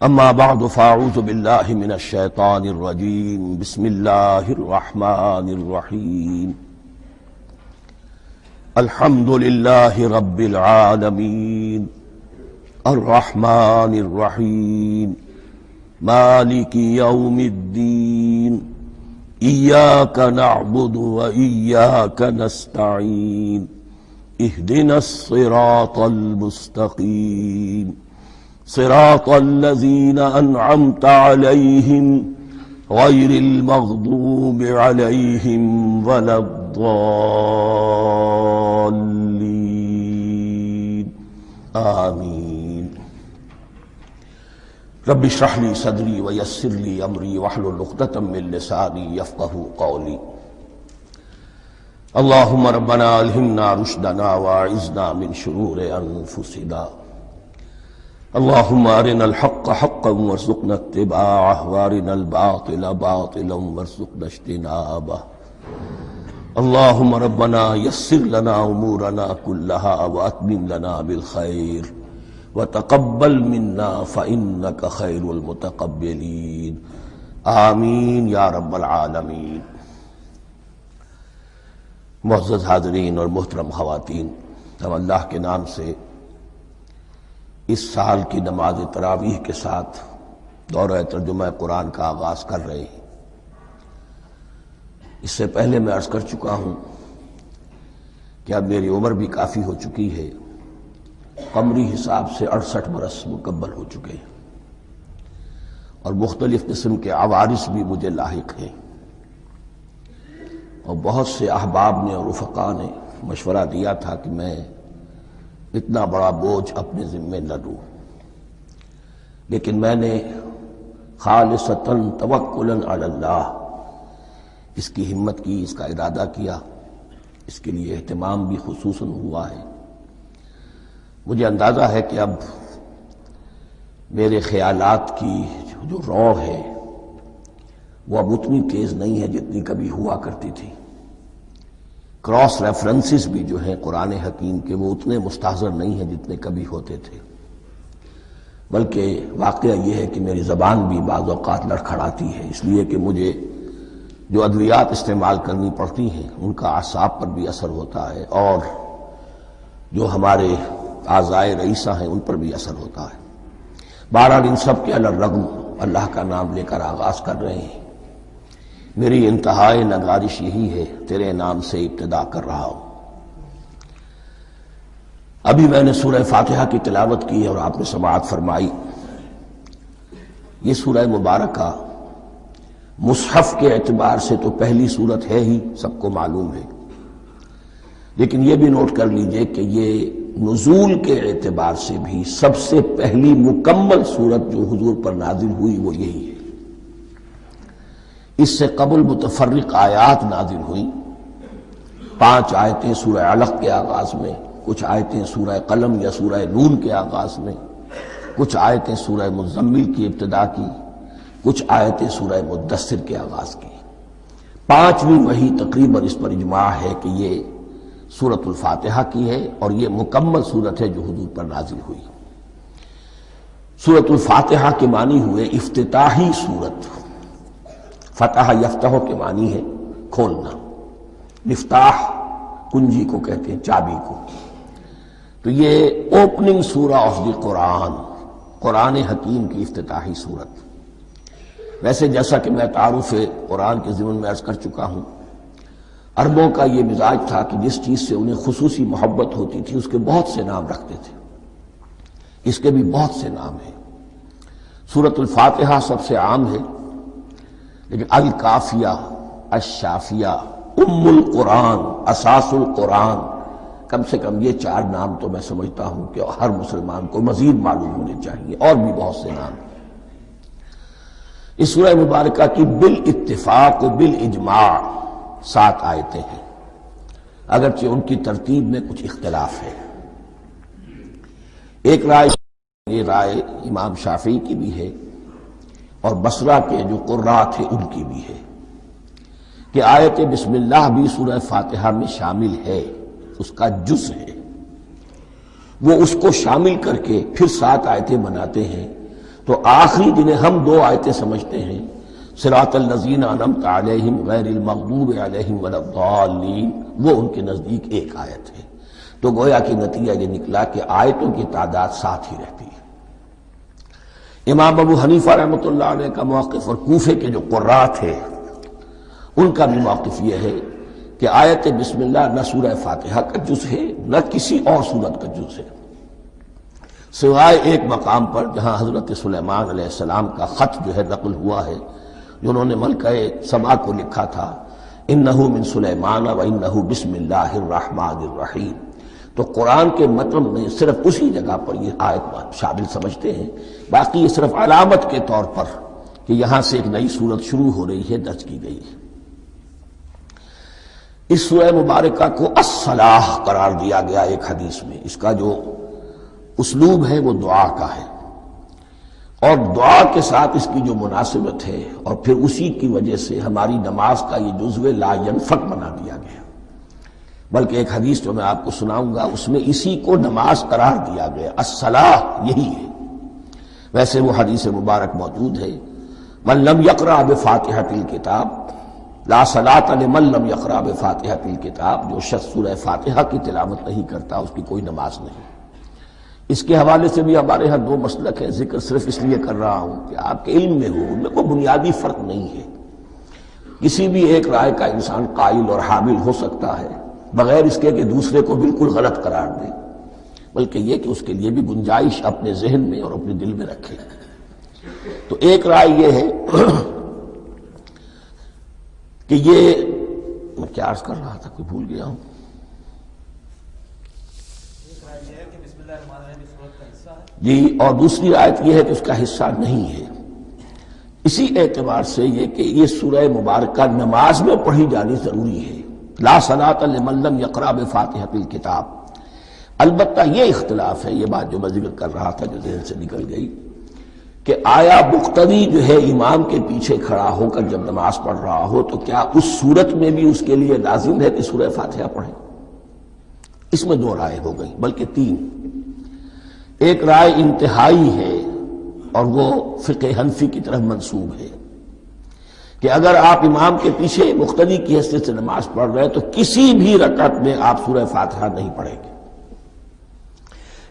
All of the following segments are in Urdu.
اما بعد فاعوذ باللہ من الشیطان الرجیم بسم اللہ الرحمن الرحیم الحمد للہ رب العالمین الرحمن الرحیم مالک یوم الدین ایاک نعبد و ایاک نستعین اہدنا الصراط المستقیم صراط الذین انعمت علیہم غیر المغضوب علیہم ولا الضالین آمین۔ رب اشرح لی صدری ویسر لی امری واحلل عقدۃ من لسانی یفقہوا قولی۔ اللہم ربنا الہمنا رشدنا واعذنا من شرور انفسنا، اللہم ارنا الحق حقا وارزقنا اتباعہ وارنا الباطل باطلا وارزقنا اجتنابہ۔ اللہم ربنا یسر لنا امورنا کلہا واتمم لنا بالخیر وتقبل منا فإنک خیر المتقبلین، آمین یا رب العالمین۔ معزز حاضرین اور محترم خواتین، ہم اللہ کے نام سے اس سال کی نماز تراویح کے ساتھ دورہ ترجمہ قرآن کا آغاز کر رہے ہیں۔ اس سے پہلے میں عرض کر چکا ہوں کہ اب میری عمر بھی کافی ہو چکی ہے، قمری حساب سے 68 برس مکمل ہو چکے ہیں، اور مختلف قسم کے عوارض بھی مجھے لاحق ہیں، اور بہت سے احباب نے اور رفقاء نے مشورہ دیا تھا کہ میں اتنا بڑا بوجھ اپنے ذمے نہ لوں، لیکن میں نے خالصتاً توکلاً علی اللہ اس کی ہمت کی، اس کا ارادہ کیا، اس کے لیے اہتمام بھی خصوصاً ہوا ہے۔ مجھے اندازہ ہے کہ اب میرے خیالات کی جو رو ہے وہ اب اتنی تیز نہیں ہے جتنی کبھی ہوا کرتی تھی۔ کراس ریفرنسز بھی جو ہیں قرآن حکیم کے وہ اتنے مستحضر نہیں ہیں جتنے کبھی ہوتے تھے، بلکہ واقعہ یہ ہے کہ میری زبان بھی بعض اوقات لڑکھڑاتی ہے، اس لیے کہ مجھے جو ادویات استعمال کرنی پڑتی ہیں ان کا اعصاب پر بھی اثر ہوتا ہے، اور جو ہمارے اعضائے رئیسہ ہیں ان پر بھی اثر ہوتا ہے۔ بہرحال ان سب کے علی الرغم اللہ کا نام لے کر آغاز کر رہے ہیں۔ میری انتہائی نگارش یہی ہے، تیرے نام سے ابتدا کر رہا ہوں۔ ابھی میں نے سورہ فاتحہ کی تلاوت کی اور آپ نے سماعت فرمائی۔ یہ سورہ مبارکہ مصحف کے اعتبار سے تو پہلی سورت ہے ہی، سب کو معلوم ہے، لیکن یہ بھی نوٹ کر لیجئے کہ یہ نزول کے اعتبار سے بھی سب سے پہلی مکمل سورت جو حضور پر نازل ہوئی وہ یہی ہے۔ اس سے قبل متفرق آیات نازل ہوئیں، 5 آیتیں سورہ علق کے آغاز میں، کچھ آیتیں سورہ قلم یا سورہ نون کے آغاز میں، کچھ آیتیں سورہ مزمل کی ابتدا کی، کچھ آیتیں سورہ مدثر کے آغاز کی۔ 5ویں وحی تقریباً اس پر اجماع ہے کہ یہ سورۃ الفاتحہ کی ہے، اور یہ مکمل سورت ہے جو حضور پر نازل ہوئی۔ سورۃ الفاتحہ کے معنی ہوئے افتتاحی سورت، فتح یفتح کے معنی ہے کھولنا، مفتاح کنجی کو کہتے ہیں، چابی کو۔ تو یہ اوپننگ سورہ آف دی قرآن، قرآن حکیم کی افتتاحی سورت۔ ویسے جیسا کہ میں تعارف قرآن کے ضمن میں عرض کر چکا ہوں، عربوں کا یہ مزاج تھا کہ جس چیز سے انہیں خصوصی محبت ہوتی تھی اس کے بہت سے نام رکھتے تھے۔ اس کے بھی بہت سے نام ہیں۔ سورۃ الفاتحہ سب سے عام ہے، لیکن الکافیہ، الشافیہ، ام القرآن، اساس القرآن، کم سے کم یہ 4 نام تو میں سمجھتا ہوں کہ ہر مسلمان کو مزید معلوم ہونے چاہیے، اور بھی بہت سے نام ہیں۔ اس سورہ مبارکہ کی بالاتفاق و بالاجماع 7 آیتیں ہیں، اگرچہ ان کی ترتیب میں کچھ اختلاف ہے۔ ایک رائے، یہ رائے امام شافعی کی بھی ہے اور بصرہ کے جو قراء تھے ان کی بھی ہے، کہ آیت بسم اللہ بھی سورہ فاتحہ میں شامل ہے، اس کا جز ہے۔ وہ اس کو شامل کر کے پھر 7 آیتیں بناتے ہیں، تو آخری جنہیں ہم 2 آیتیں سمجھتے ہیں، صراط الذین انعمت علیہم غیر المغضوب علیہم ولا الضالین، وہ ان کے نزدیک ایک آیت ہے۔ تو گویا کہ نتیجہ یہ نکلا کہ آیتوں کی تعداد 7 ہی رہتی ہے۔ امام ابو حنیفہ رحمۃ اللہ علیہ کا موقف اور کوفے کے جو قراء تھے ان کا بھی موقف یہ ہے کہ آیت بسم اللہ نہ سورہ فاتحہ کا جز ہے نہ کسی اور سورت کا جز ہے، سوائے ایک مقام پر جہاں حضرت سلیمان علیہ السلام کا خط جو ہے نقل ہوا ہے، جنہوں نے ملکہ سما کو لکھا تھا انہ من سلیمان و انہ بسم اللہ الرحمن الرحیم، تو قرآن کے متن میں صرف اسی جگہ پر یہ آیت شامل سمجھتے ہیں، باقی یہ صرف علامت کے طور پر کہ یہاں سے ایک نئی سورت شروع ہو رہی ہے درج کی گئی ہے۔ اس سورہ مبارکہ کو الصلاح قرار دیا گیا ایک حدیث میں، اس کا جو اسلوب ہے وہ دعا کا ہے، اور دعا کے ساتھ اس کی جو مناسبت ہے، اور پھر اسی کی وجہ سے ہماری نماز کا یہ جزو لا ینفک بنا دیا گیا، بلکہ ایک حدیث جو میں آپ کو سناؤں گا اس میں اسی کو نماز قرار دیا گیا، الصلاح یہی ہے۔ ویسے وہ حدیث مبارک موجود ہے، من لم یقرأ بفاتحۃ الکتاب لا صلاۃ لمن لم یقرأ بفاتحۃ الکتاب، جو شخص سورہ فاتحہ کی تلاوت نہیں کرتا اس کی کوئی نماز نہیں۔ اس کے حوالے سے بھی ہمارے ہاں 2 مسلک ہیں، ذکر صرف اس لیے کر رہا ہوں کہ آپ کے علم میں ہو، ان میں کوئی بنیادی فرق نہیں ہے، کسی بھی ایک رائے کا انسان قائل اور حامل ہو سکتا ہے بغیر اس کے کہ دوسرے کو بالکل غلط قرار دے، بلکہ یہ کہ اس کے لیے بھی گنجائش اپنے ذہن میں اور اپنے دل میں رکھے۔ تو ایک رائے یہ ہے کہ یہ میں کیا عرض کر رہا تھا، کوئی بھول گیا ہوں۔ جی، اور دوسری آیت یہ ہے کہ اس کا حصہ نہیں ہے، اسی اعتبار سے یہ کہ یہ سورہ مبارکہ نماز میں پڑھی جانی ضروری ہے، لا صلاۃ لمن لم یقرأ بفاتحۃ الکتاب۔ البتہ یہ اختلاف ہے، یہ بات جو میں ذکر کر رہا تھا جو ذہن سے نکل گئی، کہ آیا مقتدی جو ہے امام کے پیچھے کھڑا ہو کر جب نماز پڑھ رہا ہو تو کیا اس صورت میں بھی اس کے لیے لازم ہے کہ سورہ فاتحہ پڑھے؟ اس میں 2 رائے ہو گئی، بلکہ 3۔ ایک رائے انتہائی ہے اور وہ فقہ حنفی کی طرف منسوب ہے کہ اگر آپ امام کے پیچھے مقتدی کی حیثیت سے نماز پڑھ رہے ہیں تو کسی بھی رکعت میں آپ سورہ فاتحہ نہیں پڑھیں گے۔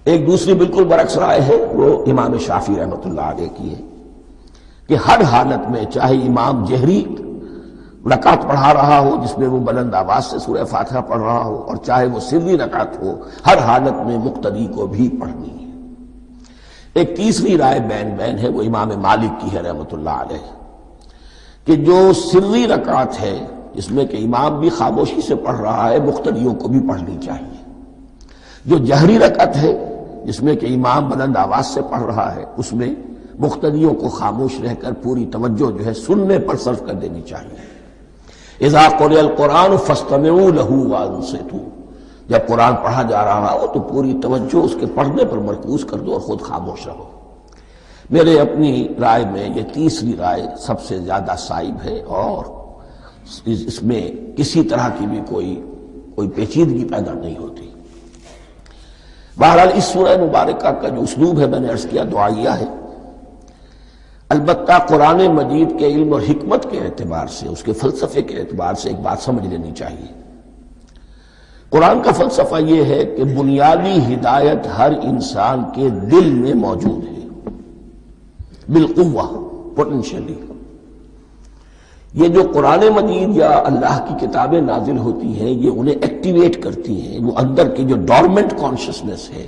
ایک دوسری بالکل برعکس رائے ہے، وہ امام شافعی رحمۃ اللہ علیہ کی ہے کہ ہر حالت میں چاہے امام جہری رکعت پڑھا رہا ہو جس میں وہ بلند آواز سے سورہ فاتحہ پڑھ رہا ہو، اور چاہے وہ سری رکعت ہو، ہر حالت میں مقتدی کو بھی پڑھنی ہے۔ ایک تیسری رائے بین ہے، وہ امام مالک کی ہے رحمۃ اللہ علیہ، کہ جو سری رکعت ہے جس میں کہ امام بھی خاموشی سے پڑھ رہا ہے مقتدیوں کو بھی پڑھنی چاہیے، جو جہری رکعت ہے جس میں کہ امام بلند آواز سے پڑھ رہا ہے اس میں مقتدیوں کو خاموش رہ کر پوری توجہ جو ہے سننے پر صرف کر دینی چاہیے۔ اذا قرئ القرآن فاستمعوا له وانصتوا، جب قرآن پڑھا جا رہا ہو تو پوری توجہ اس کے پڑھنے پر مرکوز کر دو اور خود خاموش رہو۔ میرے اپنی رائے میں یہ تیسری رائے سب سے زیادہ صائب ہے، اور اس میں کسی طرح کی بھی کوئی پیچیدگی پیدا نہیں ہوتی۔ بہرحال اس سورہ مبارکہ کا جو اسلوب ہے میں نے عرض کیا دعائیہ ہے، البتہ قرآن مجید کے علم اور حکمت کے اعتبار سے، اس کے فلسفے کے اعتبار سے ایک بات سمجھ لینی چاہیے۔ قرآن کا فلسفہ یہ ہے کہ بنیادی ہدایت ہر انسان کے دل میں موجود ہے، بالقوہ، پوٹینشلی۔ یہ جو قرآن مجید یا اللہ کی کتابیں نازل ہوتی ہیں یہ انہیں ایکٹیویٹ کرتی ہیں، وہ اندر کی جو ڈورمنٹ کانشسنس ہے،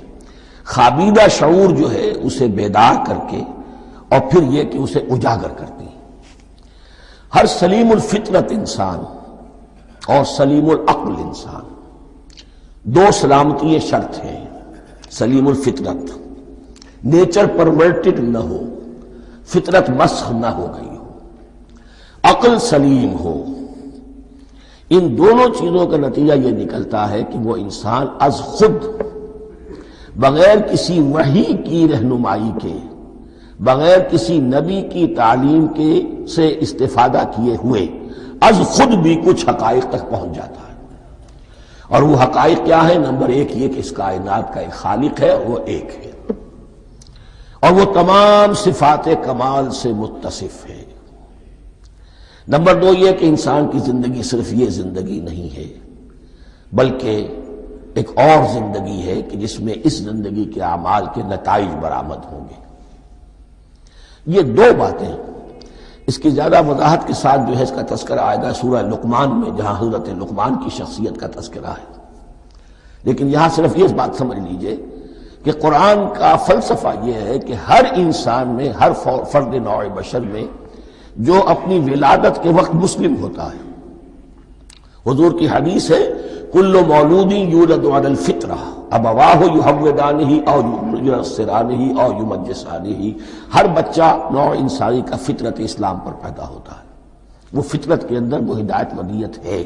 خابیدہ شعور جو ہے اسے بیدار کر کے، اور پھر یہ کہ اسے اجاگر کرتی ہیں۔ ہر سلیم الفطرت انسان اور سلیم العقل انسان، 2 سلامتی شرط ہیں۔ سلیم الفطرت، نیچر پرورٹڈ نہ ہو، فطرت مسخ نہ ہو گئی ہو، عقل سلیم ہو، ان دونوں چیزوں کا نتیجہ یہ نکلتا ہے کہ وہ انسان از خود، بغیر کسی وحی کی رہنمائی کے، بغیر کسی نبی کی تعلیم کے سے استفادہ کیے ہوئے از خود بھی کچھ حقائق تک پہنچ جاتا ہے، اور وہ حقائق کیا ہے؟ نمبر ایک یہ کہ اس کائنات کا ایک خالق ہے اور وہ ایک ہے، اور وہ تمام صفات کمال سے متصف ہے۔ نمبر دو یہ کہ انسان کی زندگی صرف یہ زندگی نہیں ہے، بلکہ ایک اور زندگی ہے کہ جس میں اس زندگی کے اعمال کے نتائج برآمد ہوں گے۔ یہ دو باتیں، اس کی زیادہ وضاحت کے ساتھ جو ہے اس کا تذکرہ آئے گا سورہ لقمان میں، جہاں حضرت لقمان کی شخصیت کا تذکرہ ہے۔ لیکن یہاں صرف یہ بات سمجھ لیجئے کہ قرآن کا فلسفہ یہ ہے کہ ہر انسان میں، ہر فرد نوع بشر میں جو اپنی ولادت کے وقت مسلم ہوتا ہے، حضور کی حدیث ہے کل مولود یولد علی الفطرہ ابواہ یحودانہ او ینصرانہ او یمجسانہ، ہر بچہ نوع انسانی کا فطرت اسلام پر پیدا ہوتا ہے، وہ فطرت کے اندر وہ ہدایت ودیت ہے۔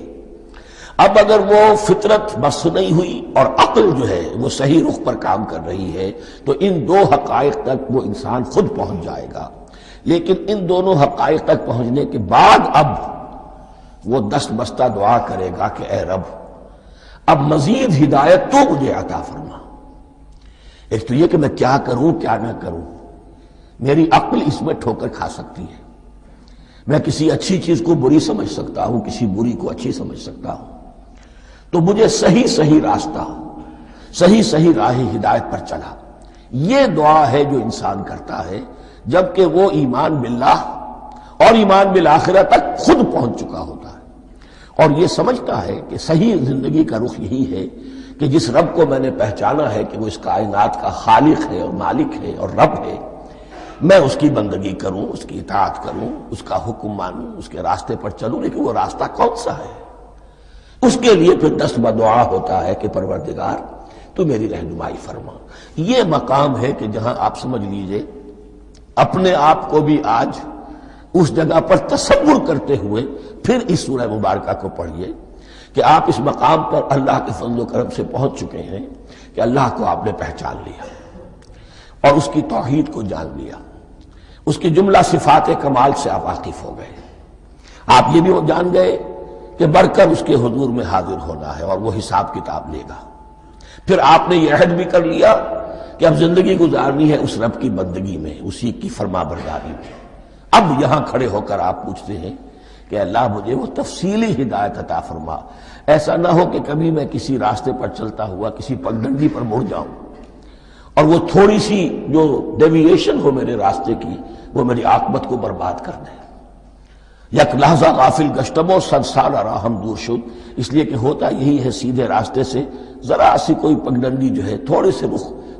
اب اگر وہ فطرت بس نہیں ہوئی اور عقل جو ہے وہ صحیح رخ پر کام کر رہی ہے تو ان دو حقائق تک وہ انسان خود پہنچ جائے گا۔ لیکن ان دونوں حقائق تک پہنچنے کے بعد اب وہ دست بستہ دعا کرے گا کہ اے رب اب مزید ہدایت تو مجھے عطا فرما۔ ایک تو یہ کہ میں کیا کروں کیا نہ کروں، میری عقل اس میں ٹھوکر کھا سکتی ہے، میں کسی اچھی چیز کو بری سمجھ سکتا ہوں، کسی بری کو اچھی سمجھ سکتا ہوں، تو مجھے صحیح راستہ، صحیح راہ ہدایت پر چلا۔ یہ دعا ہے جو انسان کرتا ہے جبکہ وہ ایمان باللہ اور ایمان بالآخرہ تک خود پہنچ چکا ہوتا ہے، اور یہ سمجھتا ہے کہ صحیح زندگی کا رخ یہی ہے کہ جس رب کو میں نے پہچانا ہے کہ وہ اس کائنات کا خالق ہے اور مالک ہے اور رب ہے، میں اس کی بندگی کروں، اس کی اطاعت کروں، اس کا حکم مانوں، اس کے راستے پر چلوں۔ لیکن وہ راستہ کون سا ہے؟ اس کے لیے پھر دست بدعا ہوتا ہے کہ پروردگار تو میری رہنمائی فرما۔ یہ مقام ہے کہ جہاں آپ سمجھ لیجئے اپنے آپ کو بھی آج اس جگہ پر تصور کرتے ہوئے پھر اس سورہ مبارکہ کو پڑھیے کہ آپ اس مقام پر اللہ کے فضل و کرم سے پہنچ چکے ہیں کہ اللہ کو آپ نے پہچان لیا اور اس کی توحید کو جان لیا، اس کی جملہ صفات کمال سے آپ واقف ہو گئے۔ آپ یہ بھی جان گئے کہ بڑھ کر اس کے حضور میں حاضر ہونا ہے اور وہ حساب کتاب لے گا۔ پھر آپ نے یہ عہد بھی کر لیا کہ اب زندگی گزارنی ہے اس رب کی بندگی میں، اسی کی فرما برداری میں۔ اب یہاں کھڑے ہو کر آپ پوچھتے ہیں کہ اللہ مجھے وہ تفصیلی ہدایت عطا فرما، ایسا نہ ہو کہ کبھی میں کسی راستے پر چلتا ہوا کسی پگڈنڈی پر مڑ جاؤں اور وہ تھوڑی سی جو ڈیوییشن ہو میرے راستے کی وہ میری عاقبت کو برباد کر دے۔ یک لحظہ غافل گشتم و صد سال راہم دور شد، اس لیے کہ ہوتا یہی ہے سیدھے راستے سے ذرا سی کوئی پگڈنڈی جو ہے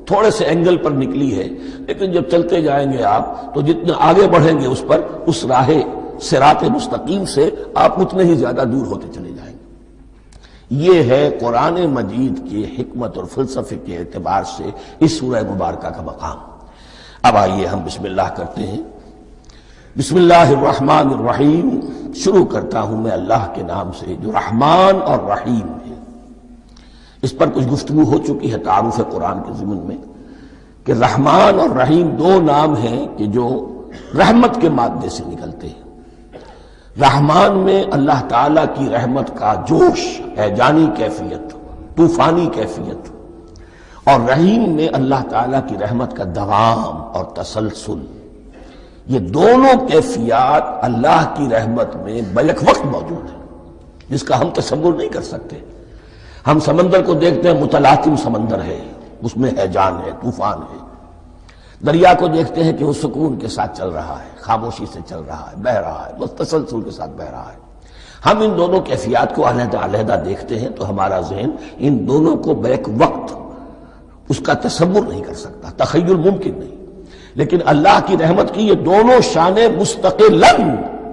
تھوڑے سے اینگل پر نکلی ہے، لیکن جب چلتے جائیں گے آپ تو جتنے آگے بڑھیں گے اس پر، اس راہ صراط مستقیم سے آپ اتنے ہی زیادہ دور ہوتے چلے جائیں گے۔ یہ ہے قرآن مجید کی حکمت اور فلسفے کے اعتبار سے اس سورہ مبارکہ کا مقام۔ اب آئیے ہم بسم اللہ کرتے ہیں۔ بسم اللہ الرحمن الرحیم، شروع کرتا ہوں میں اللہ کے نام سے جو رحمان اور رحیم ہے۔ اس پر کچھ گفتگو ہو چکی ہے تعارف قرآن کے ضمن میں کہ رحمان اور رحیم دو نام ہیں کہ جو رحمت کے مادے سے نکلتے ہیں۔ رحمان میں اللہ تعالیٰ کی رحمت کا جوش، ہیجانی کیفیت، طوفانی کیفیت، اور رحیم میں اللہ تعالیٰ کی رحمت کا دوام اور تسلسل۔ یہ دونوں کیفیات اللہ کی رحمت میں بیک وقت موجود ہیں، جس کا ہم تصور نہیں کر سکتے۔ ہم سمندر کو دیکھتے ہیں متلاطم سمندر ہے، اس میں ہیجان ہے، طوفان ہے۔ دریا کو دیکھتے ہیں کہ وہ سکون کے ساتھ چل رہا ہے، خاموشی سے چل رہا ہے، بہہ رہا ہے، بس تسلسل کے ساتھ بہہ رہا ہے۔ ہم ان دونوں کیفیات کو علیحدہ دیکھتے ہیں تو ہمارا ذہن ان دونوں کو بیک وقت اس کا تصور نہیں کر سکتا، تخیل ممکن نہیں۔ لیکن اللہ کی رحمت کی یہ دونوں شانیں مستقلاً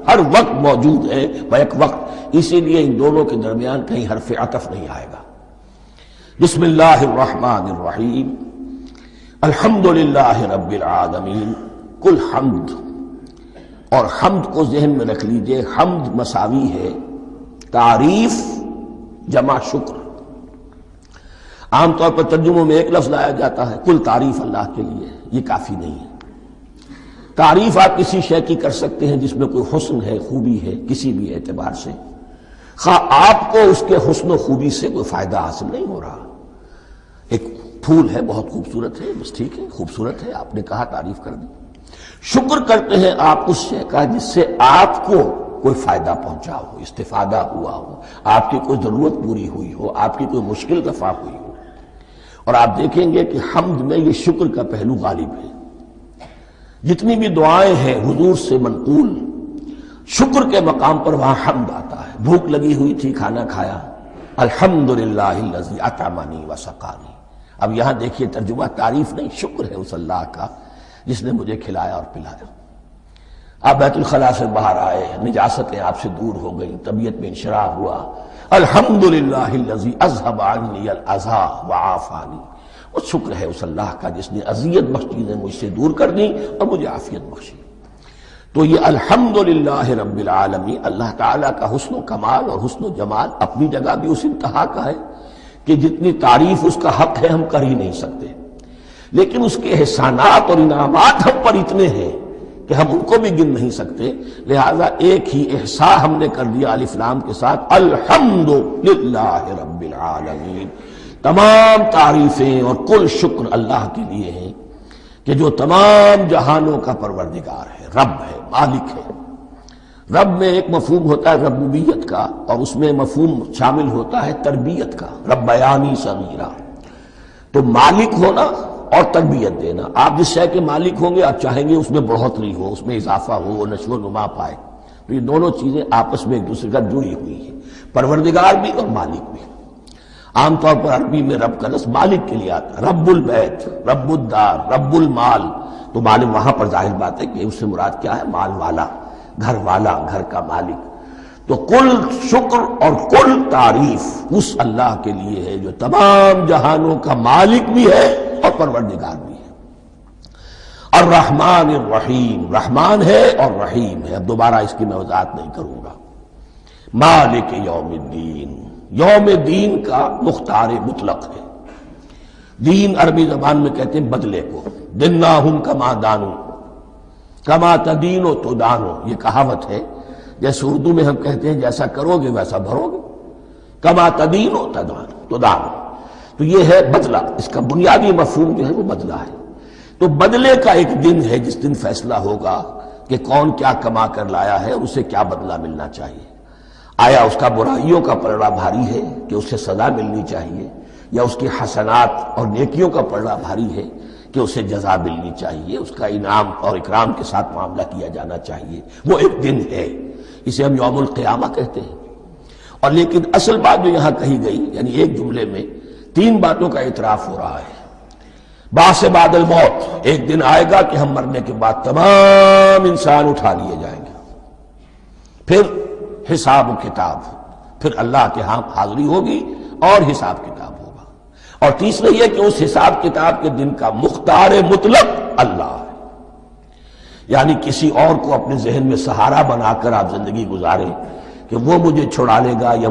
ہر وقت موجود ہیں بیک وقت، اسی لیے ان دونوں کے درمیان کہیں حرف عطف نہیں آئے گا۔ بسم اللہ الرحمن الرحیم، الحمدللہ رب العالمین۔ کل حمد، اور حمد کو ذہن میں رکھ لیجئے، حمد مساوی ہے تعریف جمع شکر۔ عام طور پر ترجموں میں ایک لفظ لایا جاتا ہے، کل تعریف اللہ کے لیے، یہ کافی نہیں ہے۔ تعریف آپ کسی شے کی کر سکتے ہیں جس میں کوئی حسن ہے، خوبی ہے، کسی بھی اعتبار سے، خواہ آپ کو اس کے حسن و خوبی سے کوئی فائدہ حاصل نہیں ہو رہا. ایک پھول ہے بہت خوبصورت ہے، بس ٹھیک ہے خوبصورت ہے، آپ نے کہا تعریف کر دی. شکر کرتے ہیں آپ اس شے کا جس سے آپ کو کوئی فائدہ پہنچا ہو، استفادہ ہوا ہو، آپ کی کوئی ضرورت پوری ہوئی ہو، آپ کی کوئی مشکل رفع ہوئی ہو. اور آپ دیکھیں گے کہ حمد میں یہ شکر کا پہلو غالب ہے. جتنی بھی دعائیں ہیں حضور سے منقول، شکر کے مقام پر وہاں حمد آتا ہے. بھوک لگی ہوئی تھی، کھانا کھایا، الحمدللہ الذی اطعمنی وسقانی. اب یہاں دیکھیے ترجمہ تعریف نہیں، شکر ہے اس اللہ کا جس نے مجھے کھلایا اور پلایا. آپ بیت الخلاء سے باہر آئے، نجاستیں آپ سے دور ہو گئیں، طبیعت میں انشراح ہوا، الحمدللہ الذی اذھب عنی الاذی وعافانی. اور شکر ہے اس اللہ کا جس نے اذیت بخش چیزیں مجھ سے دور کر دیں اور مجھے عافیت بخشی. تو یہ الحمدللہ رب العالمین اللہ تعالیٰ کا حسن و کمال اور حسن و جمال اپنی جگہ بھی اس انتہا کا ہے کہ جتنی تعریف اس کا حق ہے ہم کر ہی نہیں سکتے. لیکن اس کے احسانات اور انعامات ہم پر اتنے ہیں کہ ہم ان کو بھی گن نہیں سکتے. لہذا ایک ہی احصاء ہم نے کر دیا الف لام کے ساتھ، الحمدللہ رب العالمین. تمام تعریفیں اور کل شکر اللہ کے لیے ہیں کہ جو تمام جہانوں کا پروردگار ہے، رب ہے، مالک ہے. رب میں ایک مفہوم ہوتا ہے ربوبیت کا، اور اس میں مفہوم شامل ہوتا ہے تربیت کا، ربیانی صغیرہ. تو مالک ہونا اور تربیت دینا. آپ جس شے کے مالک ہوں گے آپ چاہیں گے اس میں بڑھوتری ہو، اس میں اضافہ ہو، وہ نشو و نما پائے. تو یہ دونوں چیزیں آپس میں ایک دوسرے کا جڑی ہوئی ہیں، پروردگار بھی اور مالک بھی. عام طور پر عربی میں رب کا لفظ مالک کے لیے آتا ہے، رب البیت، رب الدار، رب المال. تو مالک وہاں پر ظاہر بات ہے کہ اس سے مراد کیا ہے؟ مال والا، گھر والا، گھر کا مالک. تو کل شکر اور کل تعریف اس اللہ کے لیے ہے جو تمام جہانوں کا مالک بھی ہے اور پروردگار بھی ہے. الرحمن الرحیم، رحمان ہے اور رحیم ہے. اب دوبارہ اس کی میں وضاحت نہیں کروں گا. مالک یوم الدین، یوم دین کا مختار مطلق ہے. دین عربی زبان میں کہتے ہیں بدلے کو. دناہم کما دانو، کما تدینو تو دانو. یہ کہاوت ہے، جیسے اردو میں ہم کہتے ہیں جیسا کرو گے ویسا بھرو گے. کما تدینو تو دانو، تو یہ ہے بدلہ. اس کا بنیادی مفہوم جو ہے وہ بدلہ ہے. تو بدلے کا ایک دن ہے جس دن فیصلہ ہوگا کہ کون کیا کما کر لایا ہے اور اسے کیا بدلہ ملنا چاہیے. آیا اس کا برائیوں کا پلڑا بھاری ہے کہ اسے سزا ملنی چاہیے، یا اس کی حسنات اور نیکیوں کا پلڑا بھاری ہے کہ اسے جزا ملنی چاہیے، اس کا انعام اور اکرام کے ساتھ معاملہ کیا جانا چاہیے. وہ ایک دن ہے، اسے ہم یوم القیامہ کہتے ہیں. اور لیکن اصل بات جو یہاں کہی گئی، یعنی ایک جملے میں تین باتوں کا اعتراف ہو رہا ہے. بعث بعد الموت، ایک دن آئے گا کہ ہم مرنے کے بعد تمام انسان اٹھا لیے جائیں گے. پھر حساب و کتاب، پھر اللہ کے ہاں حاضری ہوگی اور حساب کتاب ہوگا. اور تیسرا یہ کہ اس حساب کتاب کے دن کا مختار مطلق اللہ ہے. یعنی کسی اور کو اپنے ذہن میں سہارا بنا کر آپ زندگی گزاریں کہ وہ مجھے چھڑا لے گا، یا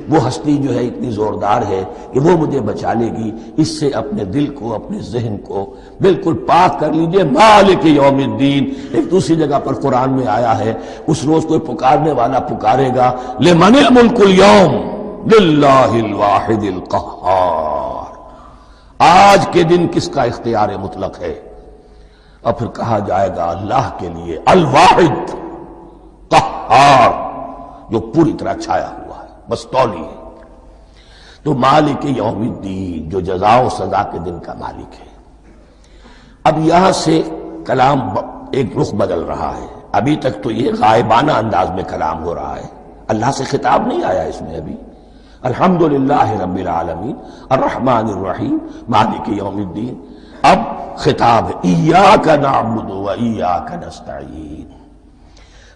وہ ہستی جو ہے اتنی زوردار ہے کہ وہ مجھے بچا لے گی. اس سے اپنے دل کو، اپنے ذہن کو بالکل پاک کر لیجئے. مالک یوم الدین، ایک دوسری جگہ پر قرآن میں آیا ہے اس روز کوئی پکارنے والا پکارے گا لمن الملک اليوم للہ الواحد القہار. آج کے دن کس کا اختیار مطلق ہے؟ اور پھر کہا جائے گا اللہ کے لیے، الواحد قہار، جو پوری طرح چھایا ہوا ہے، بس تولی ہے. تو مالک یوم الدین، جو جزا و سزا کے دن کا مالک ہے. اب یہاں سے کلام ایک رخ بدل رہا ہے. ابھی تک تو یہ غائبانہ انداز میں کلام ہو رہا ہے، اللہ سے خطاب نہیں آیا اس میں ابھی. الحمدللہ رب العالمین الرحمن الرحیم مالک یوم الدین. اب خطاب ہے ایاک نعبد و ایاک نستعین،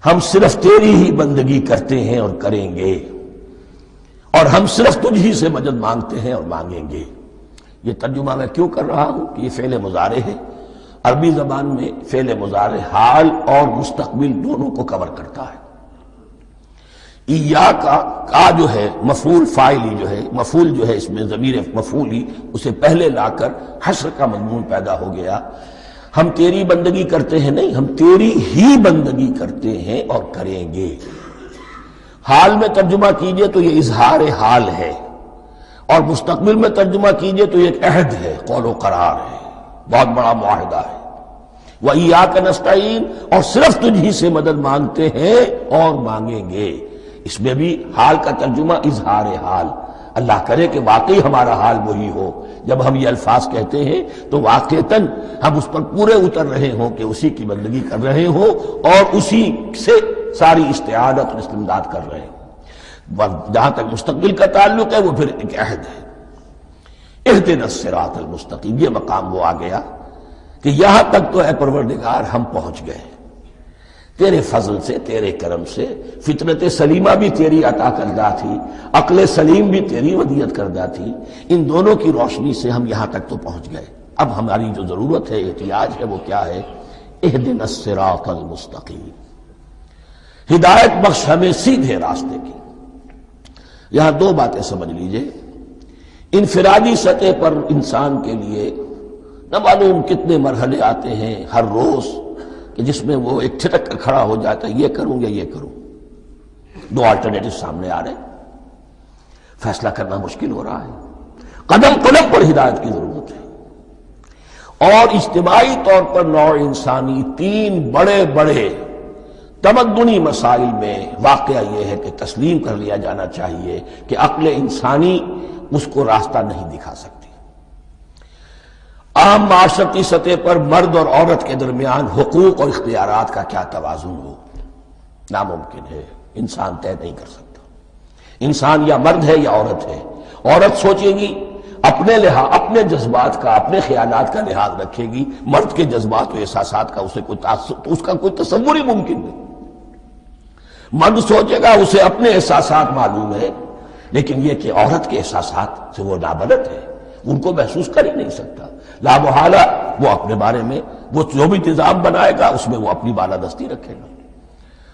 ہم صرف تیری ہی بندگی کرتے ہیں اور کریں گے، اور ہم صرف تجھ ہی سے مدد مانگتے ہیں اور مانگیں گے. یہ ترجمہ میں کیوں کر رہا ہوں کہ یہ فعل مضارع ہے. عربی زبان میں فعل مضارع حال اور مستقبل دونوں کو کور کرتا ہے. ایاک کا جو ہے مفعول فاعلی جو ہے، مفعول جو ہے اس میں ضمیر مفعولی اسے پہلے لا کر حشر کا مضمون پیدا ہو گیا. ہم تیری بندگی کرتے ہیں نہیں، ہم تیری ہی بندگی کرتے ہیں اور کریں گے. حال میں ترجمہ کیجئے تو یہ اظہار حال ہے، اور مستقبل میں ترجمہ کیجئے تو یہ ایک عہد ہے، قول و قرار ہے، بہت بڑا معاہدہ ہے۔ وَإِيَّاكَ نَسْتَعِينُ، اور صرف تجھ ہی سے مدد مانگتے ہیں اور مانگیں گے۔ اس میں بھی حال کا ترجمہ اظہار حال، اللہ کرے کہ واقعی ہمارا حال وہی ہو، جب ہم یہ الفاظ کہتے ہیں تو واقعتاً ہم اس پر پورے اتر رہے ہوں کہ اسی کی بندگی کر رہے ہوں اور اسی سے ساری استعانت اور استمداد کر رہے ہیں۔ جہاں تک مستقبل کا تعلق ہے وہ پھر ایک عہد ہے، اہدنا الصراط المستقیم، یہ مقام وہ آ گیا کہ یہاں تک تو اے پروردگار ہم پہنچ گئے، تیرے فضل سے، تیرے کرم سے، فطرت سلیمہ بھی تیری عطا کردہ تھی، عقل سلیم بھی تیری ودیعت کردہ تھی، ان دونوں کی روشنی سے ہم یہاں تک تو پہنچ گئے۔ اب ہماری جو ضرورت ہے، احتیاج ہے، وہ کیا ہے؟ اہدنا الصراط المستقیم، ہدایت بخش ہمیں سیدھے راستے کی۔ یہاں دو باتیں سمجھ لیجئے، انفرادی سطح پر انسان کے لیے نہ معلوم کتنے مرحلے آتے ہیں ہر روز کہ جس میں وہ ایک ٹھٹک کر کھڑا ہو جاتا ہے، یہ کروں یا یہ کروں، دو آلٹرنیٹو سامنے آ رہے ہیں، فیصلہ کرنا مشکل ہو رہا ہے، قدم قدم پر ہدایت کی ضرورت ہے۔ اور اجتماعی طور پر نوع انسانی تین بڑے بڑے تمدنی مسائل میں واقعہ یہ ہے کہ تسلیم کر لیا جانا چاہیے کہ عقل انسانی اس کو راستہ نہیں دکھا سکتی۔ عام معاشرتی سطح پر مرد اور عورت کے درمیان حقوق اور اختیارات کا کیا توازن ہو، ناممکن ہے، انسان طے نہیں کر سکتا۔ انسان یا مرد ہے یا عورت ہے، عورت سوچے گی اپنے لحاظ، اپنے جذبات کا، اپنے خیالات کا لحاظ رکھے گی، مرد کے جذبات و احساسات کا اس کا کوئی تصور ہی ممکن نہیں۔ مرد سوچے گا اسے اپنے احساسات معلوم ہے، لیکن یہ کہ عورت کے احساسات سے وہ نابلد ہے، ان کو محسوس کر ہی نہیں سکتا، لا محالہ وہ اپنے بارے میں وہ جو بھی نظام بنائے گا اس میں وہ اپنی بالادستی رکھے گا۔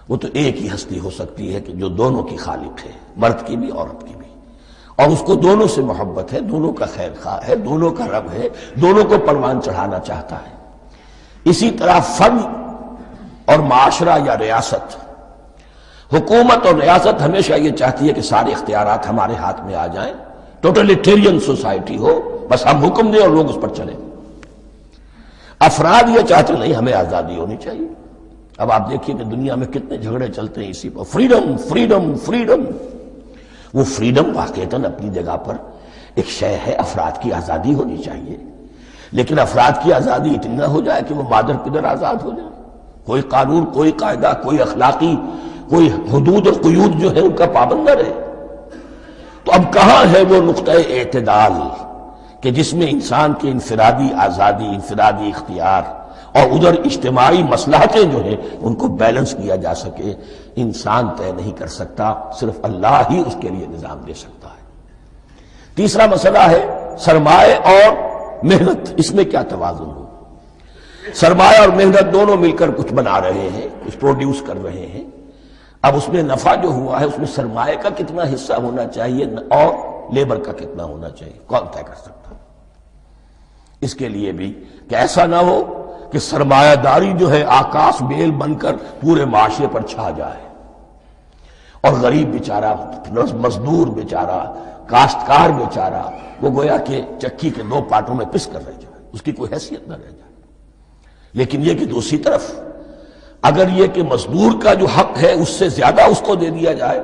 وہ تو ایک ہی ہستی ہو سکتی ہے کہ جو دونوں کی خالق ہے، مرد کی بھی عورت کی بھی، اور اس کو دونوں سے محبت ہے، دونوں کا خیر خواہ ہے، دونوں کا رب ہے، دونوں کو پروان چڑھانا چاہتا ہے۔ اسی طرح فرد اور معاشرہ یا ریاست، حکومت اور ریاست ہمیشہ یہ چاہتی ہے کہ سارے اختیارات ہمارے ہاتھ میں آ جائیں، ٹوٹلیٹیرین سوسائٹی ہو، بس ہم حکم دیں اور لوگ اس پر چلیں۔ افراد یہ چاہتے نہیں، ہمیں آزادی ہونی چاہیے۔ اب آپ دیکھیے کہ دنیا میں کتنے جھگڑے چلتے ہیں اسی پر، فریڈم فریڈم فریڈم۔ وہ فریڈم واقعتاً اپنی جگہ پر ایک شے ہے، افراد کی آزادی ہونی چاہیے، لیکن افراد کی آزادی اتنی نہ ہو جائے کہ وہ مادر پدر آزاد ہو جائے، کوئی قانون، کوئی قاعدہ، کوئی اخلاقی کوئی حدود اور قیود جو ہے ان کا پابند نہ رہے۔ تو اب کہاں ہے وہ نقطہ اعتدال کہ جس میں انسان کی انفرادی آزادی، انفرادی اختیار اور ادھر اجتماعی مصلحتیں جو ہیں ان کو بیلنس کیا جا سکے؟ انسان طے نہیں کر سکتا، صرف اللہ ہی اس کے لیے نظام دے سکتا ہے۔ تیسرا مسئلہ ہے سرمایہ اور محنت، اس میں کیا توازن ہو؟ سرمایہ اور محنت دونوں مل کر کچھ بنا رہے ہیں، کچھ پروڈیوس کر رہے ہیں۔ اب اس میں نفع جو ہوا ہے اس میں سرمایہ کا کتنا حصہ ہونا چاہیے اور لیبر کا کتنا ہونا چاہیے، کون طے کر سکتا ہے؟ اس کے لیے بھی کہ ایسا نہ ہو کہ سرمایہ داری جو ہے آکاش بیل بن کر پورے معاشرے پر چھا جائے، اور غریب بیچارہ، مزدور بیچارہ، کاشتکار بیچارہ وہ گویا کہ چکی کے دو پارٹوں میں پس کر رہ جائے، اس کی کوئی حیثیت نہ رہ جائے۔ لیکن یہ کہ دوسری طرف اگر یہ کہ مزدور کا جو حق ہے اس سے زیادہ اس کو دے دیا جائے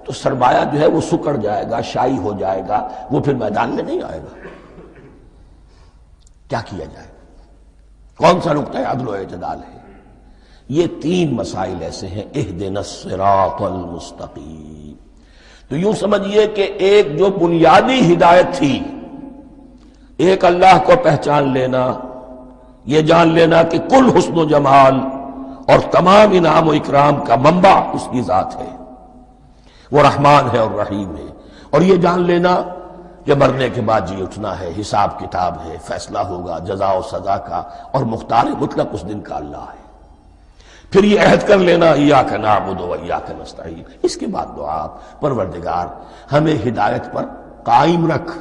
تو سرمایہ جو ہے وہ سکڑ جائے گا، شائی ہو جائے گا، وہ پھر میدان میں نہیں آئے گا۔ کیا کیا جائے؟ کون سا نقطہ عدل و اعتدال ہے؟ یہ تین مسائل ایسے ہیں، اہدنا الصراط المستقیم۔ تو یوں سمجھیے کہ ایک جو بنیادی ہدایت تھی، ایک اللہ کو پہچان لینا، یہ جان لینا کہ کل حسن و جمال اور تمام انعام و اکرام کا منبع اس کی ذات ہے، وہ رحمان ہے اور رحیم ہے، اور یہ جان لینا کہ مرنے کے بعد جی اٹھنا ہے، حساب کتاب ہے، فیصلہ ہوگا جزا و سزا کا، اور مختار مطلق اس دن کا اللہ ہے۔ پھر یہ عہد کر لینا ایاک نعبد و ایاک نستعین۔ اس کے بعد دعا، پروردگار ہمیں ہدایت پر قائم رکھ،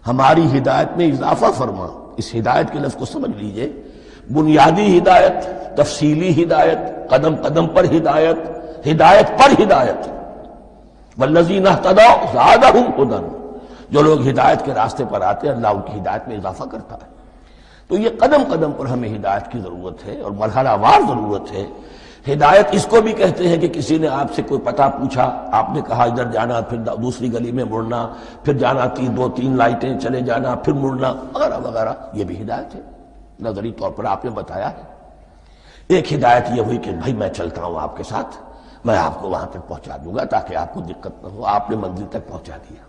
ہماری ہدایت میں اضافہ فرما۔ اس ہدایت کے لفظ کو سمجھ لیجئے، بنیادی ہدایت، تفصیلی ہدایت، قدم قدم پر ہدایت، ہدایت پر ہدایت۔ والذین اہتدوا زادہم ھدی، جو لوگ ہدایت کے راستے پر آتے ہیں اللہ ان کی ہدایت میں اضافہ کرتا ہے۔ تو یہ قدم قدم پر ہمیں ہدایت کی ضرورت ہے اور مرحلہ وار ضرورت ہے۔ ہدایت اس کو بھی کہتے ہیں کہ کسی نے آپ سے کوئی پتہ پوچھا، آپ نے کہا ادھر جانا، پھر دوسری گلی میں مڑنا، پھر جانا دو تین لائٹیں چلے جانا، پھر مڑنا وغیرہ وغیرہ، یہ بھی ہدایت ہے، نظری طور پر آپ نے بتایا ہے۔ ایک ہدایت یہ ہوئی کہ بھائی میں چلتا ہوں آپ کے ساتھ، میں آپ کو وہاں تک پہنچا دوں گا تاکہ آپ کو دقت نہ ہو، آپ نے منزل تک پہنچا دیا۔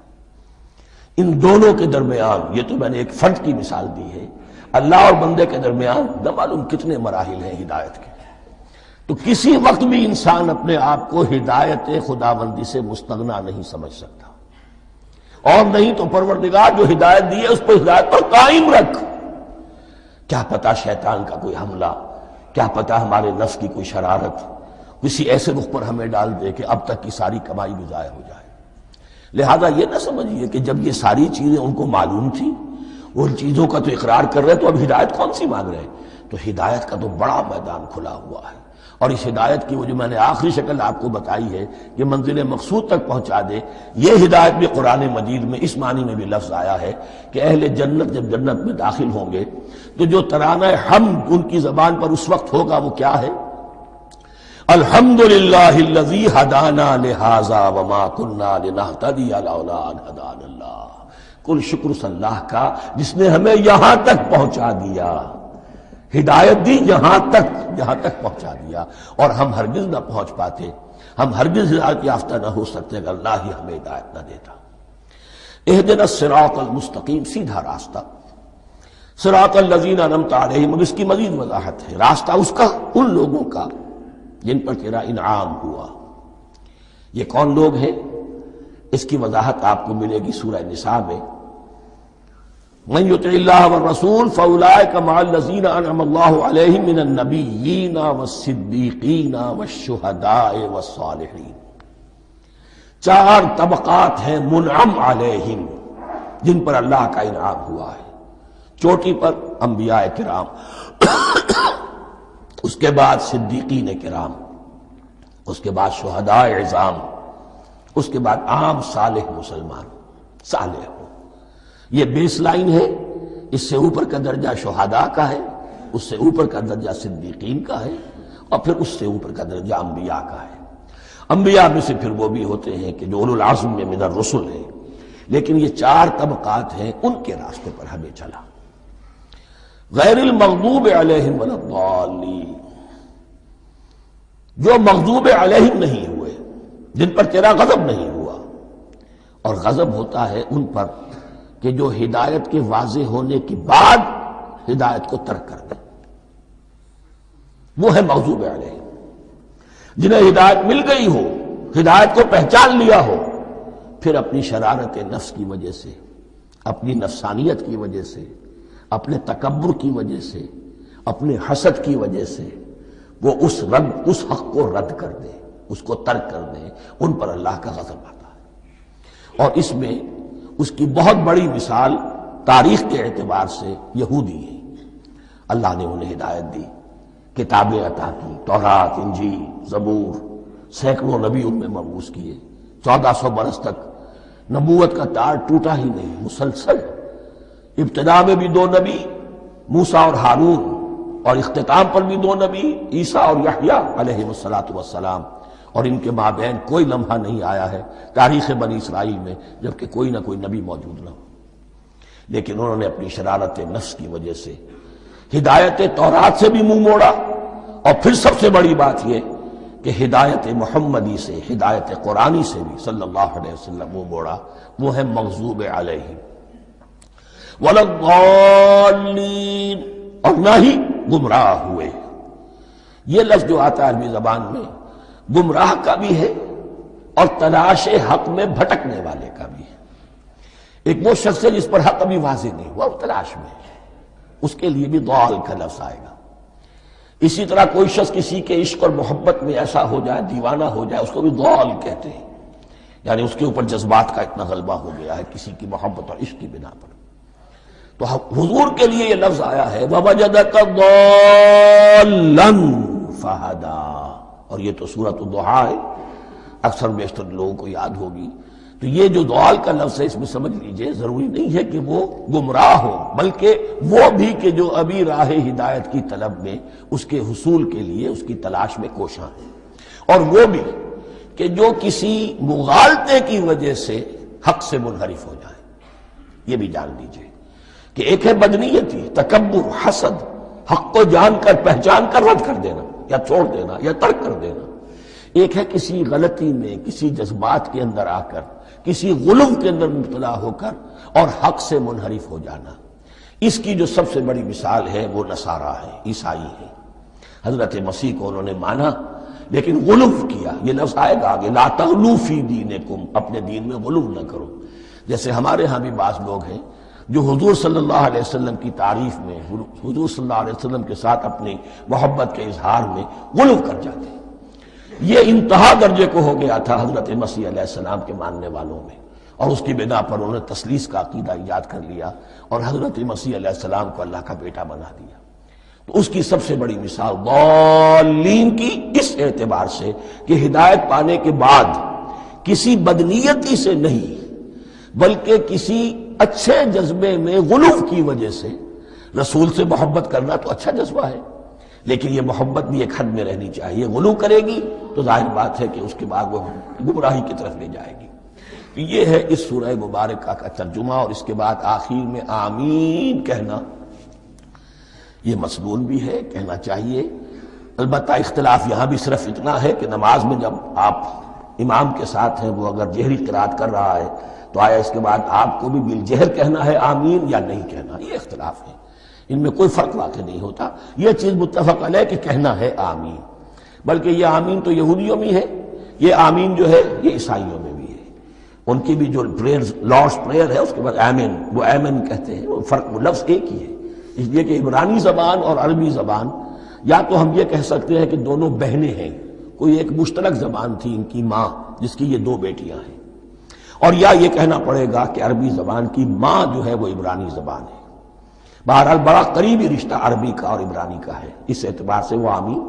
ان دونوں کے درمیان، یہ تو میں نے ایک فرد کی مثال دی ہے، اللہ اور بندے کے درمیان نہ معلوم کتنے مراحل ہیں ہدایت کے۔ تو کسی وقت بھی انسان اپنے آپ کو ہدایت خداوندی سے مستغنا نہیں سمجھ سکتا، اور نہیں تو پروردگار جو ہدایت دی ہے اس پر ہدایت پر قائم رکھ۔ کیا پتہ شیطان کا کوئی حملہ، کیا پتہ ہمارے نفس کی کوئی شرارت کسی ایسے رخ پر ہمیں ڈال دے کہ اب تک کی ساری کمائی بھی ضائع ہو جائے۔ لہذا یہ نہ سمجھیے کہ جب یہ ساری چیزیں ان کو معلوم تھی، ان چیزوں کا تو اقرار کر رہے تو اب ہدایت کون سی مانگ رہے ہیں؟ تو ہدایت کا تو بڑا میدان کھلا ہوا ہے، اور اس ہدایت کی وہ جو میں نے آخری شکل آپ کو بتائی ہے کہ منزل مقصود تک پہنچا دے، یہ ہدایت بھی قرآن مجید میں اس معنی میں بھی لفظ آیا ہے کہ اہل جنت جب جنت میں داخل ہوں گے تو جو ترانہ حمد ان کی زبان پر اس وقت ہوگا وہ کیا ہے؟ الحمدللہ الذی ہدانا لہذا وما کنا لنہتدی لولا ان ہدانا اللہ۔ کل شکر اللہ کا جس نے ہمیں یہاں تک پہنچا دیا، ہدایت دی یہاں تک پہنچا دیا، اور ہم ہرگز نہ پہنچ پاتے، ہم ہرگز ہدایت یافتہ نہ ہو سکتے اگر اللہ ہی ہمیں ہدایت نہ دیتا۔ اہدنا الصراط المستقیم، سیدھا راستہ، صراط الذین انعمت علیہم، اور اس کی مزید وضاحت ہے، راستہ اس کا ان لوگوں کا جن پر تیرا انعام ہوا۔ یہ کون لوگ ہیں؟ اس کی وضاحت آپ کو ملے گی سورہ نساء میں، من یطع اللہ والرسول فاولئک مع الذین انعم اللہ علیہم من النبیین والصدیقین والشہداء والصالحین۔ چار طبقات ہیں منعم علیہم جن پر اللہ کا انعام ہوا ہے۔ چوٹی پر انبیاء کرام، اس کے بعد صدیقین کرام، اس کے بعد شہداء عظام، اس کے بعد عام صالح مسلمان، صالح ہو۔ یہ بیس لائن ہے، اس سے اوپر کا درجہ شہداء کا ہے، اس سے اوپر کا درجہ صدیقین کا ہے، اور پھر اس سے اوپر کا درجہ انبیاء کا ہے۔ انبیاء میں سے پھر وہ بھی ہوتے ہیں کہ جو اولو العزم میں من الرسل ہیں، لیکن یہ چار طبقات ہیں، ان کے راستے پر ہمیں چلا۔ غیر المغضوب علیہم ولا الضالین، جو مغضوب علیہم نہیں ہوئے، جن پر تیرا غضب نہیں ہوا، اور غضب ہوتا ہے ان پر کہ جو ہدایت کے واضح ہونے کے بعد ہدایت کو ترک کر دیں، وہ ہے مغضوب علیہم۔ جنہیں ہدایت مل گئی ہو، ہدایت کو پہچان لیا ہو، پھر اپنی شرارت نفس کی وجہ سے، اپنی نفسانیت کی وجہ سے، اپنے تکبر کی وجہ سے، اپنے حسد کی وجہ سے وہ اس حق کو رد کر دیں، اس کو ترک کر دیں، ان پر اللہ کا غضب آتا ہے۔ اور اس میں اس کی بہت بڑی مثال تاریخ کے اعتبار سے یہودی ہیں۔ اللہ نے انہیں ہدایت دی، کتابیں عطا کی، تورات، انجیل، زبور، سینکڑوں نبی ان میں مبعوث کیے، 1400 برس تک نبوت کا تار ٹوٹا ہی نہیں، مسلسل۔ ابتدا میں بھی 2 نبی، موسیٰ اور ہارون، اور اختتام پر بھی 2 نبی، عیسیٰ اور یحییٰ علیہ السلام، اور ان کے مابین کوئی لمحہ نہیں آیا ہے تاریخ بنی اسرائیل میں جبکہ کوئی نہ کوئی نبی موجود نہ ہو۔ لیکن انہوں نے اپنی شرارت نفس کی وجہ سے ہدایت تورات سے بھی منہ موڑا، اور پھر سب سے بڑی بات یہ کہ ہدایت محمدی سے، ہدایت قرآنی سے بھی صلی اللہ علیہ وسلم منہ موڑا، وہ ہے مغضوب علیہم ولا الضالین، اور نہ ہی گمراہ ہوئے۔ یہ لفظ جو آتا ہے عربی زبان میں گمراہ کا بھی ہے اور تلاش حق میں بھٹکنے والے کا بھی ہے۔ ایک وہ شخص ہے جس پر حق ابھی واضح نہیں ہوا، وہ تلاش میں ہے، اس کے لیے بھی ضال کا لفظ آئے گا۔ اسی طرح کوئی شخص کسی کے عشق اور محبت میں ایسا ہو جائے، دیوانہ ہو جائے، اس کو بھی ضال کہتے ہیں، یعنی اس کے اوپر جذبات کا اتنا غلبہ ہو گیا ہے کسی کی محبت اور عشق کی بنا پر۔ تو حضور کے لیے یہ لفظ آیا ہے وَوَجَدَكَ ضَالًّا فَهَدَىٰ، اور یہ تو سورۃ الضحیٰ ہے، اکثر بیشتر لوگوں کو یاد ہوگی. تو یہ جو ضلال کا لفظ ہے اس میں سمجھ لیجئے ضروری نہیں ہے کہ وہ گمراہ ہو، بلکہ وہ بھی کہ جو ابھی راہ ہدایت کی طلب میں اس کے حصول کے لیے اس کی تلاش میں کوشاں ہیں، اور وہ بھی کہ جو کسی مغالطے کی وجہ سے حق سے منحرف ہو جائے. یہ بھی جان لیجئے کہ ایک ہے بدنیتی، تکبر، حسد، حق کو جان کر پہچان کر رد کر دینا یا چھوڑ دینا یا ترک کر دینا. ایک ہے کسی غلطی میں، کسی جذبات کے اندر آ کر، کسی غلو کے اندر مبتلا ہو کر اور حق سے منحرف ہو جانا. اس کی جو سب سے بڑی مثال ہے وہ نصارہ ہے، عیسائی ہے. حضرت مسیح کو انہوں نے مانا لیکن غلو کیا. یہ لفظ آئے گا آگے، لا تغلو فی دینکم، اپنے دین میں غلو نہ کرو. جیسے ہمارے ہاں بھی بعض لوگ ہیں جو حضور صلی اللہ علیہ وسلم کی تعریف میں، حضور صلی اللہ علیہ وسلم کے ساتھ اپنی محبت کے اظہار میں غلو کر جاتے ہیں. یہ انتہا درجے کو ہو گیا تھا حضرت مسیح علیہ السلام کے ماننے والوں میں، اور اس کی بنا پر انہوں نے تثلیث کا عقیدہ ایجاد کر لیا اور حضرت مسیح علیہ السلام کو اللہ کا بیٹا بنا دیا. تو اس کی سب سے بڑی مثال ضالین کی اس اعتبار سے کہ ہدایت پانے کے بعد کسی بدنیتی سے نہیں بلکہ کسی اچھے جذبے میں غلو کی وجہ سے. رسول سے محبت کرنا تو اچھا جذبہ ہے، لیکن یہ محبت بھی ایک حد میں رہنی چاہیے. غلو کرے گی تو ظاہر بات ہے کہ اس کے بعد وہ گمراہی کی طرف لے جائے گی. یہ ہے اس سورہ مبارکہ کا ترجمہ، اور اس کے بعد آخر میں آمین کہنا یہ مسنون بھی ہے، کہنا چاہیے. البتہ اختلاف یہاں بھی صرف اتنا ہے کہ نماز میں جب آپ امام کے ساتھ ہیں، وہ اگر جہری قرات کر رہا ہے تو آیا اس کے بعد آپ کو بھی بالجہر کہنا ہے آمین یا نہیں کہنا. یہ اختلاف ہے، ان میں کوئی فرق واقع نہیں ہوتا. یہ چیز متفق علیہ کہ کہنا ہے آمین، بلکہ یہ آمین تو یہودیوں میں ہے، یہ آمین جو ہے یہ عیسائیوں میں بھی ہے. ان کی بھی جو پریئر، لارڈس پریئر ہے، اس کے بعد آمین، وہ آمین کہتے ہیں. وہ فرق، وہ لفظ ایک ہی ہے. اس لیے کہ عبرانی زبان اور عربی زبان، یا تو ہم یہ کہہ سکتے ہیں کہ دونوں بہنیں ہیں، کوئی ایک مشترک زبان تھی ان کی ماں جس کی یہ دو بیٹیاں ہیں، اور یا یہ کہنا پڑے گا کہ عربی زبان کی ماں جو ہے وہ عبرانی زبان ہے. بہرحال بڑا قریبی رشتہ عربی کا اور عبرانی کا ہے، اس اعتبار سے وہ آمین.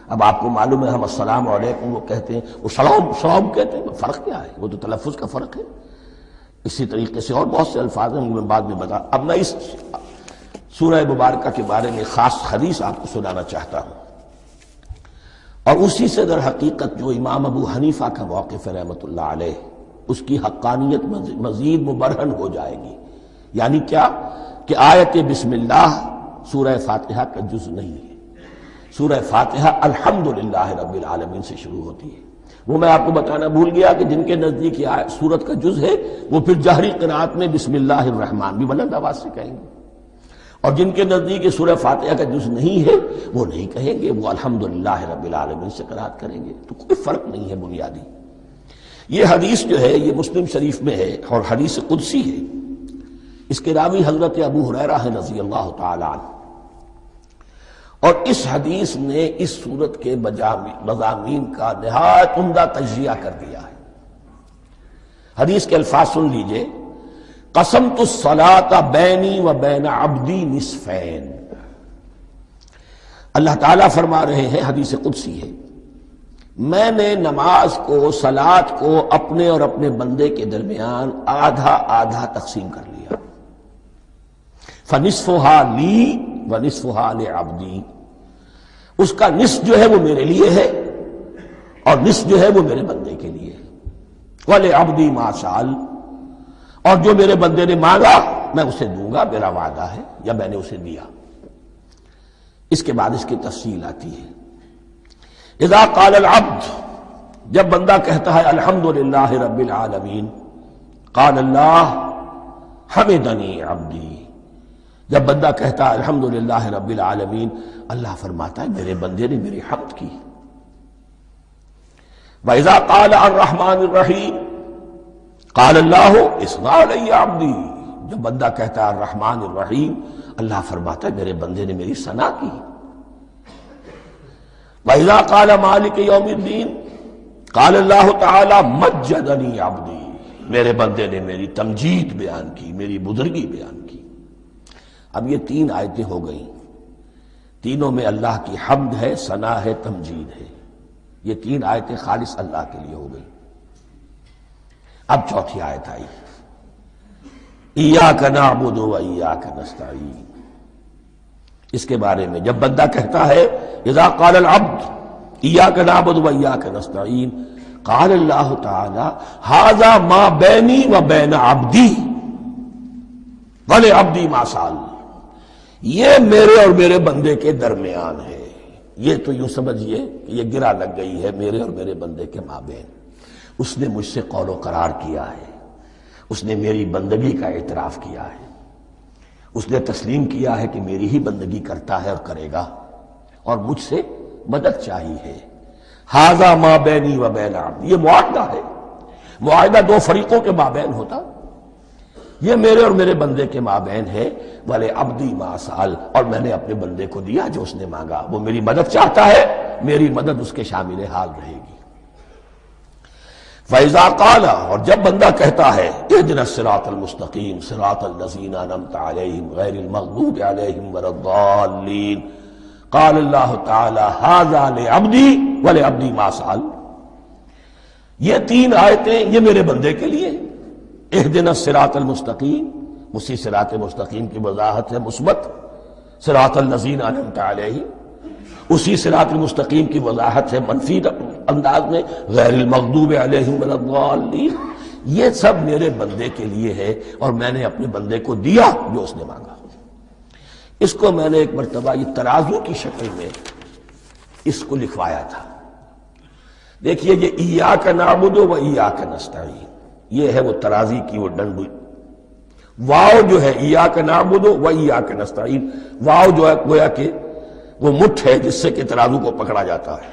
اب آپ کو معلوم ہے ہم السلام علیکم وہ کہتے ہیں، وہ سلام کہتے ہیں. فرق کیا ہے؟ وہ تو تلفظ کا فرق ہے. اسی طریقے سے اور بہت سے الفاظ ہیں، میں بعد میں بتا. اب میں اس سورہ مبارکہ کے بارے میں خاص حدیث آپ کو سنانا چاہتا ہوں، اور اسی سے در حقیقت جو امام ابو حنیفہ کا موقف ہے رحمۃ اللہ علیہ، اس کی حقانیت مزید مبرہن ہو جائے گی. یعنی کیا کہ آیت بسم اللہ سورہ فاتحہ کا جز نہیں ہے. سورہ فاتحہ الحمدللہ رب العالمین سے شروع ہوتی ہے. وہ میں آپ کو بتانا بھول گیا کہ جن کے نزدیک یہ سورت کا جز ہے وہ پھر جہری قرات میں بسم اللہ الرحمن بھی بلند آواز سے کہیں گے، اور جن کے نزدیک سورہ فاتحہ کا جز نہیں ہے وہ نہیں کہیں گے، وہ الحمدللہ رب العالمین سے قرات کریں گے. تو کوئی فرق نہیں ہے بنیادی. یہ حدیث جو ہے یہ مسلم شریف میں ہے اور حدیث قدسی ہے. اس کے راوی حضرت ابو ہریرہ ہیں رضی اللہ تعالی عنہ، اور اس حدیث نے اس سورت کے مضامین کا نہایت عمدہ تجزیہ کر دیا ہے. حدیث کے الفاظ سن لیجئے. قسمت الصلاۃ بینی و بین عبدی نصفین. اللہ تعالیٰ فرما رہے ہیں، حدیث قدسی ہے، میں نے نماز کو، صلاۃ کو اپنے اور اپنے بندے کے درمیان آدھا آدھا تقسیم کر لیا. فنصفها لی ونصفها لعبدی. اس کا نصف جو ہے وہ میرے لیے ہے اور نصف جو ہے وہ میرے بندے کے لیے ہے. وَلِعَبْدِي مَا سَأَلَ. اور جو میرے بندے نے مانگا میں اسے دوں گا، میرا وعدہ ہے یا میں نے اسے دیا. اس کے بعد اس کی تفصیل آتی ہے. اذا قال العبد، جب بندہ کہتا ہے الحمدللہ رب العالمین، قال اللہ حمدنی عبدی. جب بندہ کہتا ہے الحمدللہ رب العالمین، اللہ فرماتا ہے میرے بندے نے میری حمد کی. وَإِذَا قَالَ الرَّحْمَنِ الرَّحِيمِ قَالَ اللَّهُ اثْنَى عَلَيَّ عَبْدِي. جب بندہ کہتا ہے الرحمن الرحیم، اللہ فرماتا ہے میرے بندے نے میری ثنا کی. وَإِذَا قَالَ مَالِكِ يَوْمِ الدِّينِ قَالَ اللَّهُ تَعَالَى مَجَّدَنِي عَبْدِي. میرے بندے نے میری تمجید بیان کی، میری بزرگی بیان کی. اب یہ تین آیتیں ہو گئیں، تینوں میں اللہ کی حمد ہے، ثنا ہے، تمجید ہے. یہ 3 آیتیں خالص اللہ کے لیے ہو گئی۔ اب چوتھی آیت آئی، ایاک نعبد و ایاک نستعین۔ اس کے بارے میں جب بندہ کہتا ہے اذا قال العبد ایاک نعبد و ایاک نستعین، قال اللہ تعالی ھذا ما بینی و بین عبدی ولعبدی ما سأل، یہ میرے اور میرے بندے کے درمیان ہے۔ یہ تو یوں سمجھیے کہ یہ گرہ لگ گئی ہے میرے اور میرے بندے کے مابین۔ اس نے مجھ سے قول و قرار کیا ہے، اس نے میری بندگی کا اعتراف کیا ہے، اس نے تسلیم کیا ہے کہ میری ہی بندگی کرتا ہے اور کرے گا، اور مجھ سے مدد چاہیے ہے۔ ھذا ما بینی و بین عبدی، یہ معاہدہ ہے، معاہدہ 2 فریقوں کے مابین ہوتا، یہ میرے اور میرے بندے کے مابین ہے۔ وَلِ عَبْدِي مَا سَأَلَ، اور میں نے اپنے بندے کو دیا جو اس نے مانگا، وہ میری مدد چاہتا ہے، میری مدد اس کے شامل حال رہے گی۔ فَإِذَا قَالَ، اور جب بندہ کہتا ہے اهْدِنَا الصِّرَاطَ الْمُسْتَقِيمَ صِرَاطَ الَّذِينَ أَنْعَمْتَ عَلَيْهِمْ غَيْرِ الْمَغْضُوبِ عَلَيْهِمْ وَلَا الضَّالِّينَ، قال اللہ تعالی ھذا لعبدی ولعبدی ما سأل، یہ 3 آیتیں یہ میرے بندے کے لیے، اهدنا الصراط المستقیم، اسی صراط مستقیم کی وضاحت ہے مثبت، صراط الذین انعمت علیہم، اسی صراط المستقیم کی وضاحت ہے منفی انداز میں، غیر المغضوب علیہم ولا الضالین۔ یہ سب میرے بندے کے لیے ہے، اور میں نے اپنے بندے کو دیا جو اس نے مانگا۔ اس کو میں نے ایک مرتبہ یہ ترازو کی شکل میں اس کو لکھوایا تھا۔ دیکھیے یہ ایاک نعبد و ایاک نستعین، یہ ہے وہ ترازی کی وہ ڈنڈی۔ واو جو ہے ایاک نعبد و ایاک نستعین، واو جو ہے گویا کہ وہ مٹھ ہے جس سے کہ ترازو کو پکڑا جاتا ہے۔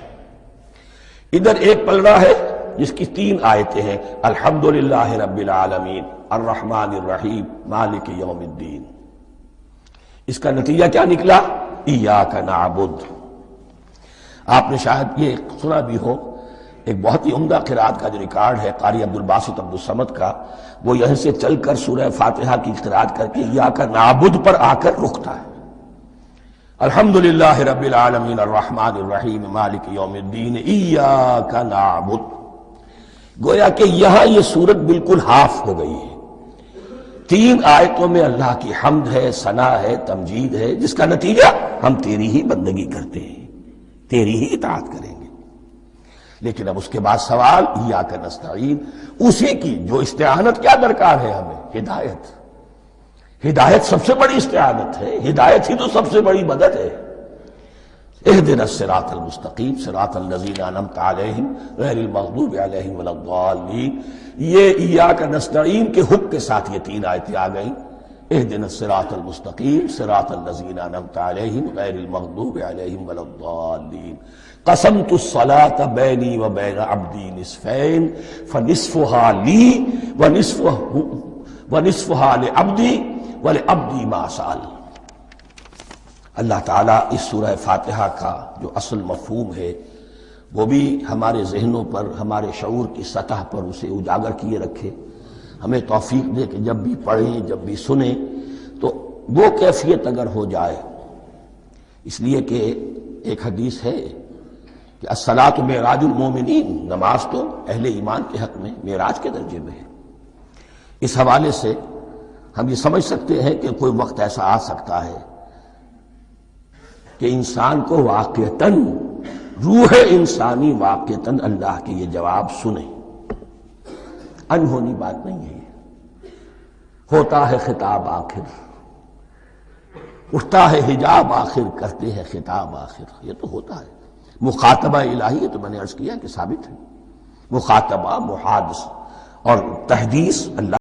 ادھر ایک پلڑا ہے جس کی 3 آیتیں ہیں، الحمدللہ رب العالمین الرحمن الرحیم مالک یوم الدین۔ اس کا نتیجہ کیا نکلا؟ ایاک نعبد۔ آپ نے شاید یہ سنا بھی ہو، ایک بہت ہی عمدہ قرات کا جو ریکارڈ ہے قاری عبدالباسط عبدالصمد کا، وہ یہیں سے چل کر سورہ فاتحہ کی قرات کر کے ایاک نعبد پر آ کر رکتا ہے۔ الحمدللہ رب العالمین الرحمن الرحیم مالک یوم الدین ایاک نعبد، گویا کہ یہاں یہ صورت بالکل ہاف ہو گئی ہے۔ 3 آیتوں میں اللہ کی حمد ہے، ثنا ہے، تمجید ہے، جس کا نتیجہ ہم تیری ہی بندگی کرتے ہیں، تیری ہی اطاعت کریں گے۔ لیکن اب اس کے بعد سوال ایاک نستعین، اسی کی جو استعانت کیا درکار ہے ہمیں؟ ہدایت۔ ہدایت سب سے بڑی استعانت ہے، ہدایت ہی تو سب سے بڑی مدد ہے۔ اهدنا الصراط المستقیم صراط الذین انعمت علیہم غیر المغضوب علیہم ولا الضالین، یہ ایاک نستعین کے حق کے ساتھ یہ 3 آیتیں آ گئیں، اهدنا الصراط المستقیم صراط الذین انعمت علیہم غیر المغضوب علیہم ولا الضالین، قسمت الصلاة بینی و بین عبدی نصفین فنصفها لی ونصفها لعبدی ولعبدی ما سأل۔ اللہ تعالیٰ اس سورہ فاتحہ کا جو اصل مفہوم ہے وہ بھی ہمارے ذہنوں پر، ہمارے شعور کی سطح پر اسے اجاگر کیے رکھے، ہمیں توفیق دے کہ جب بھی پڑھیں، جب بھی سنیں تو وہ کیفیت اگر ہو جائے۔ اس لیے کہ ایک حدیث ہے کہ الصلاۃ معراج المومنین، نماز تو اہل ایمان کے حق میں معراج کے درجے میں ہے۔ اس حوالے سے ہم یہ سمجھ سکتے ہیں کہ کوئی وقت ایسا آ سکتا ہے کہ انسان کو واقعتاً، روح انسانی واقعتاً اللہ کے یہ جواب سنے۔ انہونی بات نہیں ہے یہ، ہوتا ہے خطاب آخر، اٹھتا ہے حجاب آخر، کرتے ہیں خطاب آخر، یہ تو ہوتا ہے۔ مخاطبہ الہی، تو میں نے عرض کیا کہ ثابت ہے، مخاطبہ، محادث اور تحدیث اللہ